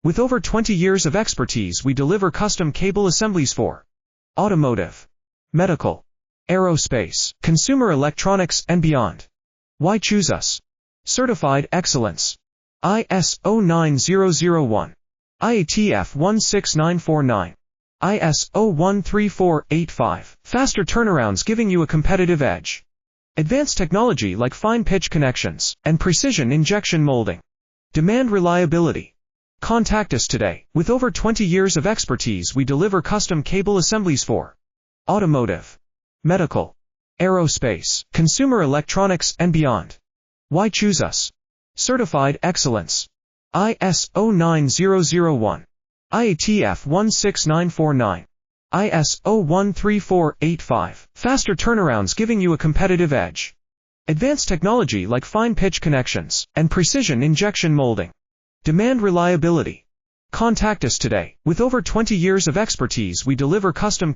With over 20 years of expertise, we deliver custom cable assemblies for automotive, medical, aerospace, consumer electronics, and beyond. Why choose us? Certified excellence. ISO 9001, IATF 16949, ISO 13485. Faster turnarounds giving you a competitive edge. Advanced technology like fine pitch connections and precision injection molding. Demand reliability. Contact us today. With over 20 years of expertise, we deliver custom cable assemblies for automotive, medical, aerospace, consumer electronics, and beyond. Why choose us? Certified excellence. ISO 9001, IATF 16949, ISO 13485. Faster turnarounds giving you a competitive edge. Advanced technology like fine pitch connections and precision injection molding. Demand reliability. Contact us today. With over 20 years of expertise, we deliver custom